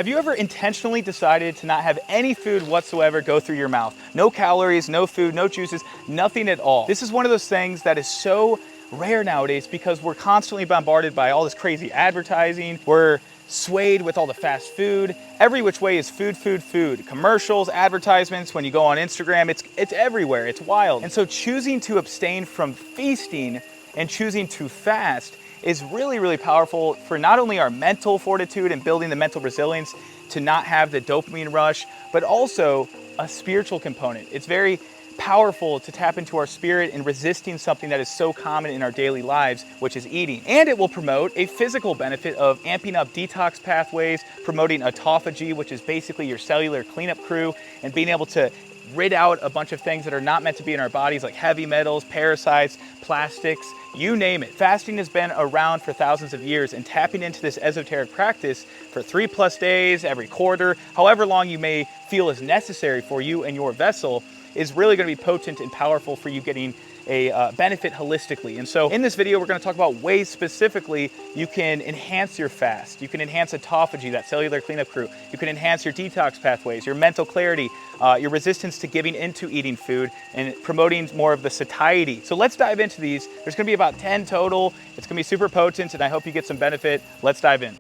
Have you ever intentionally decided to not have any food whatsoever go through your mouth? No calories, no food, no juices, nothing at all. This is one of those things that is so rare nowadays because we're constantly bombarded by all this crazy advertising. We're swayed with all the fast food. Every which way is food, food, food. Commercials, advertisements, when you go on Instagram, it's everywhere, it's wild. And so choosing to abstain from feasting and choosing to fast is really, really powerful for not only our mental fortitude and building the mental resilience to not have the dopamine rush, but also a spiritual component. It's very powerful to tap into our spirit in resisting something that is so common in our daily lives, which is eating. And it will promote a physical benefit of amping up detox pathways, promoting autophagy, which is basically your cellular cleanup crew, and being able to rid out a bunch of things that are not meant to be in our bodies, like heavy metals, parasites, plastics, you name it. Fasting has been around for thousands of years, and tapping into this esoteric practice for 3+ days, every quarter, however long you may feel is necessary for you and your vessel, is really going to be potent and powerful for you getting a benefit holistically. And so in this video, we're going to talk about ways specifically you can enhance your fast. You can enhance autophagy, that cellular cleanup crew. You can enhance your detox pathways, your mental clarity, your resistance to giving into eating food, and promoting more of the satiety. So let's dive into these. There's going to be about 10 total. It's going to be super potent, and I hope you get some benefit. Let's dive in.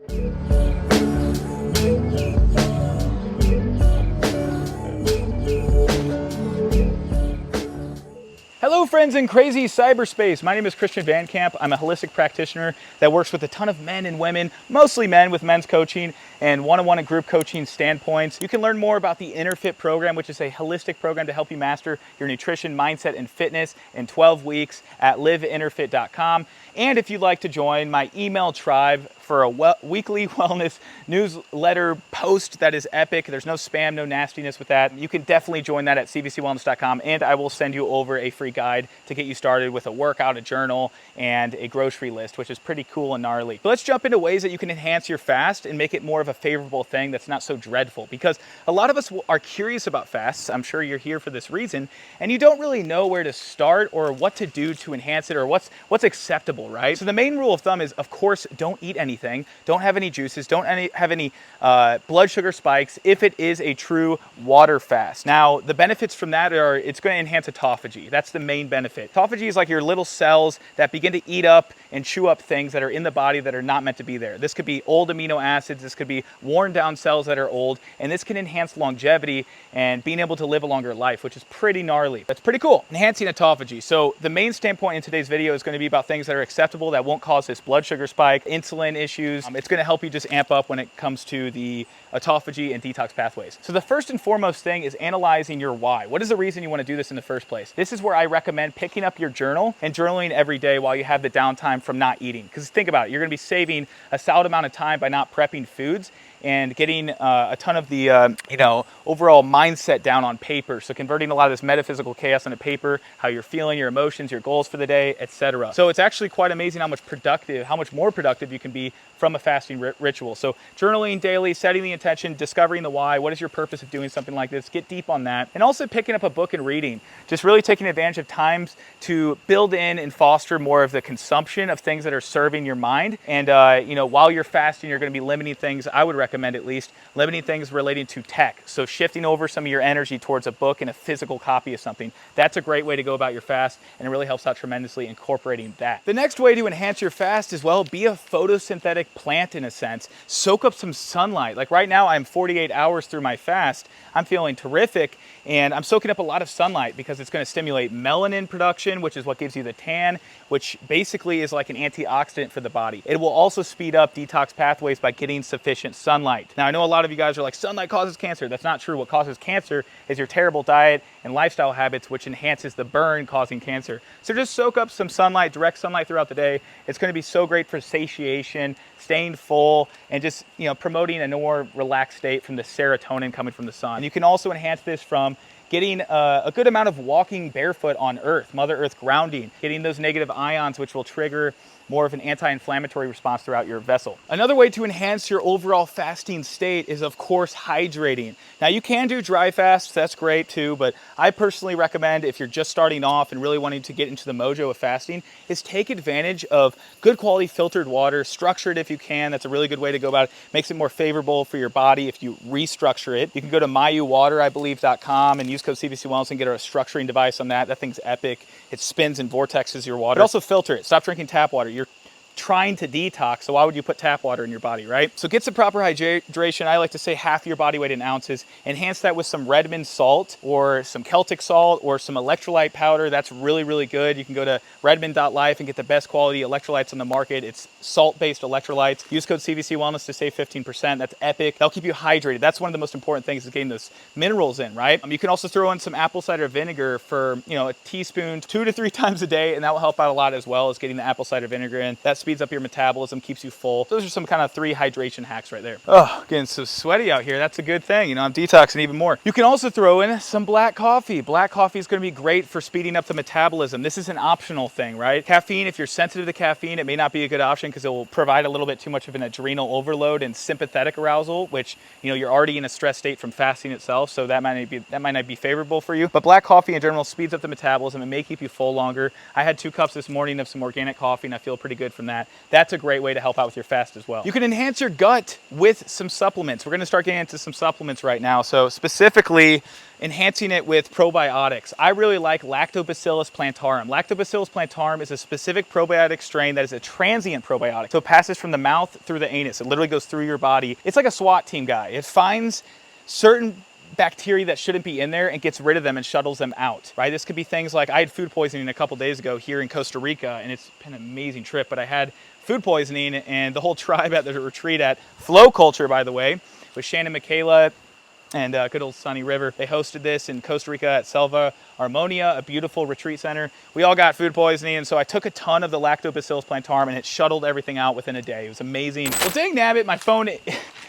Hello friends in crazy cyberspace. My name is Christian Van Camp. I'm a holistic practitioner that works with a ton of men and women, mostly men with men's coaching and one-on-one and group coaching standpoints. You can learn more about the InnerFit program, which is a holistic program to help you master your nutrition, mindset, and fitness in 12 weeks at liveinnerfit.com. And if you'd like to join my email tribe for a weekly wellness newsletter post that is epic, there's no spam, no nastiness with that, you can definitely join that at cvcwellness.com, and I will send you over a free guide to get you started with a workout, a journal, and a grocery list, which is pretty cool and gnarly. But let's jump into ways that you can enhance your fast and make it more of a favorable thing that's not so dreadful, because a lot of us are curious about fasts. I'm sure you're here for this reason, and you don't really know where to start or what to do to enhance it or what's acceptable, right? So the main rule of thumb is, of course, don't eat anything, don't have any juices, don't have any blood sugar spikes if it is a true water fast. Now, the benefits from that are it's going to enhance autophagy. That's the main benefit. Autophagy is like your little cells that begin to eat up and chew up things that are in the body that are not meant to be there. This could be old amino acids, this could be worn down cells that are old, and this can enhance longevity and being able to live a longer life, which is pretty gnarly. That's pretty cool. Enhancing autophagy. So the main standpoint in today's video is going to be about things that are acceptable, that won't cause this blood sugar spike, insulin issues. It's going to help you just amp up when it comes to the autophagy and detox pathways. So the first and foremost thing is analyzing your why. What is the reason you want to do this in the first place? This is where I recommend picking up your journal and journaling every day while you have the downtime from not eating. Because think about it, you're going to be saving a solid amount of time by not prepping foods and getting a ton of the overall mindset down on paper. So converting a lot of this metaphysical chaos into paper, how you're feeling, your emotions, your goals for the day, etc. So it's actually quite amazing how much more productive you can be from a fasting ritual. So journaling daily, setting the intention, discovering the why. What is your purpose of doing something like this? Get deep on that. And also picking up a book and reading. Just really taking advantage of times to build in and foster more of the consumption of things that are serving your mind. And while you're fasting, you're going to be limiting things. I would recommend at least limiting things relating to tech. So shifting over some of your energy towards a book and a physical copy of something. That's a great way to go about your fast, and it really helps out tremendously incorporating that. The next way to enhance your fast is, well, be a photosynthetic plant in a sense. Soak up some sunlight. Like right now, I'm 48 hours through my fast. I'm feeling terrific, and I'm soaking up a lot of sunlight because it's going to stimulate melanin production, which is what gives you the tan, which basically is like an antioxidant for the body. It will also speed up detox pathways by getting sufficient sunlight. Now, I know a lot of you guys are like, sunlight causes cancer. That's not true. What causes cancer is your terrible diet and lifestyle habits, which enhances the burn, causing cancer. So just soak up some sunlight, direct sunlight throughout the day. It's going to be so great for satiation, staying full, and just promoting a more relaxed state from the serotonin coming from the sun. And you can also enhance this from getting a good amount of walking barefoot on Earth, Mother Earth grounding, getting those negative ions, which will trigger more of an anti-inflammatory response throughout your vessel. Another way to enhance your overall fasting state is, of course, hydrating. Now, you can do dry fasts, that's great too, but I personally recommend, if you're just starting off and really wanting to get into the mojo of fasting, is take advantage of good quality filtered water, structure it if you can. That's a really good way to go about it. Makes it more favorable for your body if you restructure it. You can go to myuwater.com and use code CVC Wellness and get a structuring device on that. That thing's epic. It spins and vortexes your water. But also filter it. Stop drinking tap water. You're trying to detox, so why would you put tap water in your body, right? So get some proper hydration. I like to say half your body weight in ounces. Enhance that with some Redmond salt or some Celtic salt or some electrolyte powder. That's really, really good. You can go to redmond.life and get the best quality electrolytes on the market. It's salt-based electrolytes. Use code CVC Wellness to save 15%. That's epic. That'll keep you hydrated. That's one of the most important things, is getting those minerals in, right? You can also throw in some apple cider vinegar for, a teaspoon 2 to 3 times a day, and that will help out a lot as well as getting the apple cider vinegar in. That speeds up your metabolism, keeps you full. Those are some kind of 3 hydration hacks right there. Oh, getting so sweaty out here. That's a good thing. I'm detoxing even more. You can also throw in some black coffee. Black coffee is going to be great for speeding up the metabolism. This is an optional thing, right? Caffeine, if you're sensitive to caffeine, it may not be a good option because it will provide a little bit too much of an adrenal overload and sympathetic arousal, which, you're already in a stress state from fasting itself, so that might not be favorable for you. But black coffee in general speeds up the metabolism. It may keep you full longer. I had 2 cups this morning of some organic coffee, and I feel pretty good from that. That's a great way to help out with your fast as well. You can enhance your gut with some supplements. We're going to start getting into some supplements right now. So specifically, enhancing it with probiotics. I really like Lactobacillus plantarum. Lactobacillus plantarum is a specific probiotic strain that is a transient probiotic. So it passes from the mouth through the anus. It literally goes through your body. It's like a SWAT team guy. It finds certain bacteria that shouldn't be in there and gets rid of them and shuttles them out, right? This could be things like, I had food poisoning a couple days ago here in Costa Rica, and it's been an amazing trip, but I had food poisoning, and the whole tribe at the retreat at Flow Culture, by the way, with Shannon, Michaela, and good old Sunny River. They hosted this in Costa Rica at Selva Armonia, a beautiful retreat center. We all got food poisoning, and so I took a ton of the Lactobacillus plantarum, and it shuttled everything out within a day. It was amazing. Well, dang nabbit, my phone,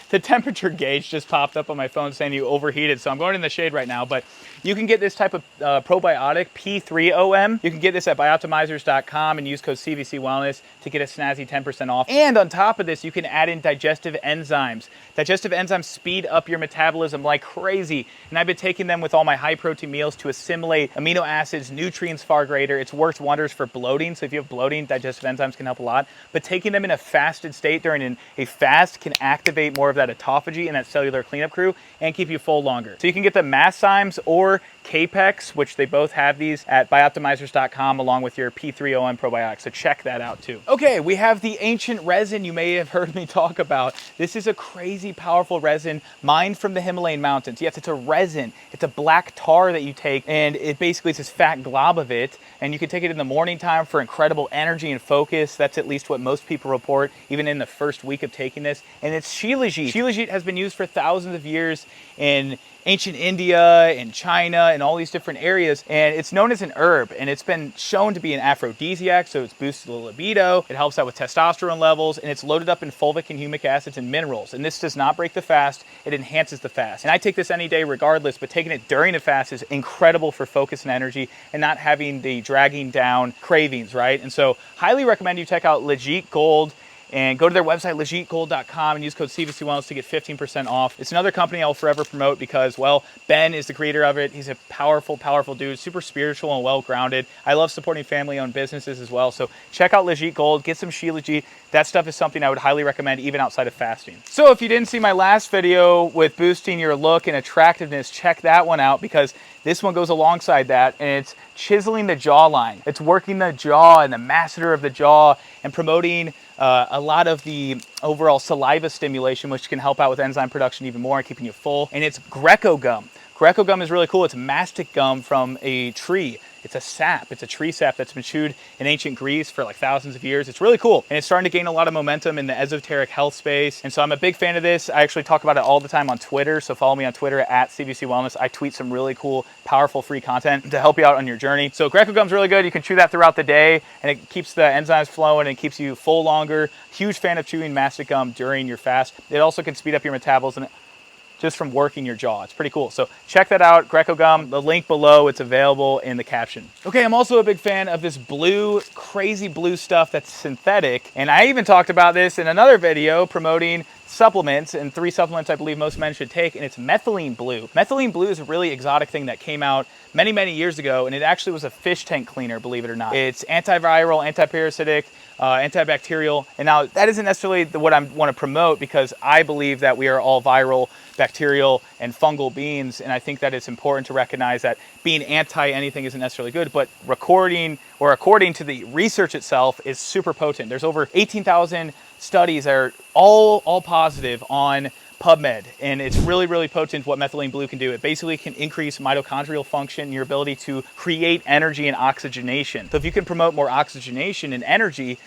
the temperature gauge just popped up on my phone saying you overheated, so I'm going in the shade right now, but you can get this type of probiotic, P3OM. You can get this at biotomizers.com and use code CVC Wellness to get a snazzy 10% off. And on top of this, you can add in digestive enzymes. Digestive enzymes speed up your metabolism like crazy, and I've been taking them with all my high protein meals to assimilate amino acids, nutrients far greater. It's worked wonders for bloating, so if you have bloating, digestive enzymes can help a lot. But taking them in a fasted state during a fast can activate more of that autophagy and that cellular cleanup crew and keep you full longer. So you can get the Masszymes or Capex, which they both have these at biotomizers.com along with your P3OM probiotics. So check that out too. Okay, we have the ancient resin you may have heard me talk about. This is a crazy powerful resin mined from the Himalayan mountains. Yes, it's a resin. It's a black tar that you take, and it basically is this fat glob of it, and you can take it in the morning time for incredible energy and focus. That's at least what most people report, even in the first week of taking this. And it's shilajit. Shilajit has been used for thousands of years in ancient India and China and all these different areas, and it's known as an herb, and it's been shown to be an aphrodisiac, so it's boosted the libido, it helps out with testosterone levels, and it's loaded up in fulvic and humic acids and minerals. And this does not break the fast, it enhances the fast. And I take this any day regardless, but taking it during a fast is incredible for focus and energy and not having the dragging down cravings, right? And so highly recommend you check out Legit Gold and go to their website, legitgold.com, and use code CVC Wellness to get 15% off. It's another company I'll forever promote because, well, Ben is the creator of it. He's a powerful, powerful dude, super spiritual and well-grounded. I love supporting family-owned businesses as well. So check out Legit Gold, get some Shilajit. That stuff is something I would highly recommend even outside of fasting. So if you didn't see my last video with boosting your look and attractiveness, check that one out because this one goes alongside that, and it's chiseling the jawline. It's working the jaw and the masseter of the jaw and promoting a lot of the overall saliva stimulation, which can help out with enzyme production even more and keeping you full. And it's Greco gum. Greco gum is really cool. It's mastic gum from a tree. It's a sap. It's a tree sap that's been chewed in ancient Greece for like thousands of years. It's really cool. And it's starting to gain a lot of momentum in the esoteric health space. And so I'm a big fan of this. I actually talk about it all the time on Twitter. So follow me on Twitter at CVC Wellness. I tweet some really cool, powerful free content to help you out on your journey. So Greco gum's really good. You can chew that throughout the day and it keeps the enzymes flowing and keeps you full longer. Huge fan of chewing mastic gum during your fast. It also can speed up your metabolism. just from working your jaw. It's pretty cool. So check that out, Greco Gum. The link below, it's available in the caption. Okay, I'm also a big fan of this blue, crazy blue stuff that's synthetic. And I even talked about this in another video promoting supplements, and 3 supplements I believe most men should take, and it's Methylene Blue. Methylene Blue is a really exotic thing that came out many, many years ago, and it actually was a fish tank cleaner, believe it or not. It's antiviral, antiparasitic, antibacterial, and now that isn't necessarily what I want to promote, because I believe that we are all viral, bacterial, and fungal beings, and I think that it's important to recognize that being anti anything isn't necessarily good, but according to the research itself, is super potent. There's over 18,000 studies that are all positive on PubMed, and it's really, really potent what Methylene Blue can do. It basically can increase mitochondrial function, your ability to create energy and oxygenation. So if you can promote more oxygenation and energy,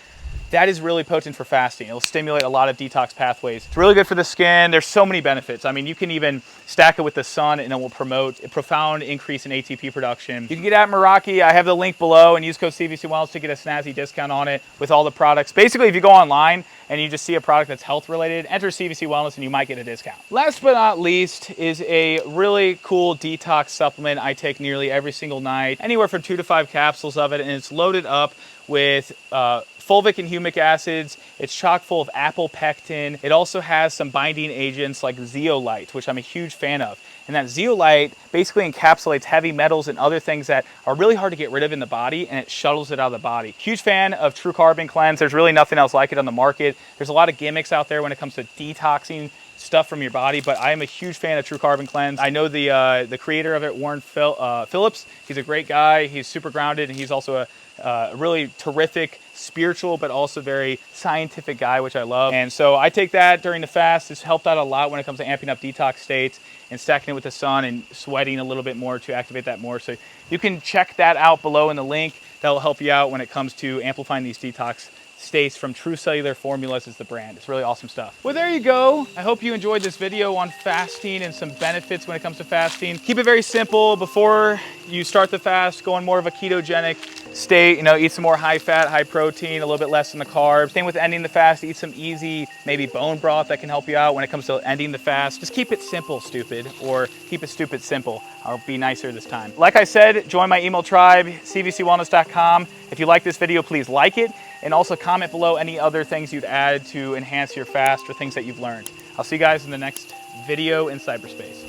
that is really potent for fasting. It'll stimulate a lot of detox pathways. It's really good for the skin. There's so many benefits. I mean, you can even stack it with the sun and it will promote a profound increase in ATP production. You can get at Meraki. I have the link below, and use code CVC Wellness to get a snazzy discount on it with all the products. Basically, if you go online and you just see a product that's health related, enter CVC Wellness and you might get a discount. Last but not least is a really cool detox supplement I take nearly every single night, anywhere from 2 to 5 capsules of it, and it's loaded up with fulvic and humic acids. It's chock full of apple pectin. It also has some binding agents like zeolite, which I'm a huge fan of. And that zeolite basically encapsulates heavy metals and other things that are really hard to get rid of in the body, and it shuttles it out of the body. Huge fan of True Carbon Cleanse. There's really nothing else like it on the market. There's a lot of gimmicks out there when it comes to detoxing stuff from your body, but I am a huge fan of True Carbon Cleanse. I know the creator of it, Warren Phillips. He's a great guy. He's super grounded, and he's also a really terrific spiritual but also very scientific guy, which I love. And so I take that during the fast. It's helped out a lot when it comes to amping up detox states and stacking it with the sun and sweating a little bit more to activate that more. So you can check that out below in the link. That'll help you out when it comes to amplifying these detox states from True Cellular Formulas is the brand. It's really awesome stuff. Well, there you go. I hope you enjoyed this video on fasting and some benefits when it comes to fasting. Keep it very simple. Before you start the fast, go on more of a ketogenic state, eat some more high fat, high protein, a little bit less in the carbs. Same with ending the fast, eat some easy, maybe bone broth that can help you out when it comes to ending the fast. Just keep it simple, stupid, or keep it stupid simple. I'll be nicer this time. Like I said, join my email tribe, cvcwellness.com. If you like this video, please like it, and also comment below any other things you'd add to enhance your fast or things that you've learned. I'll see you guys in the next video in cyberspace.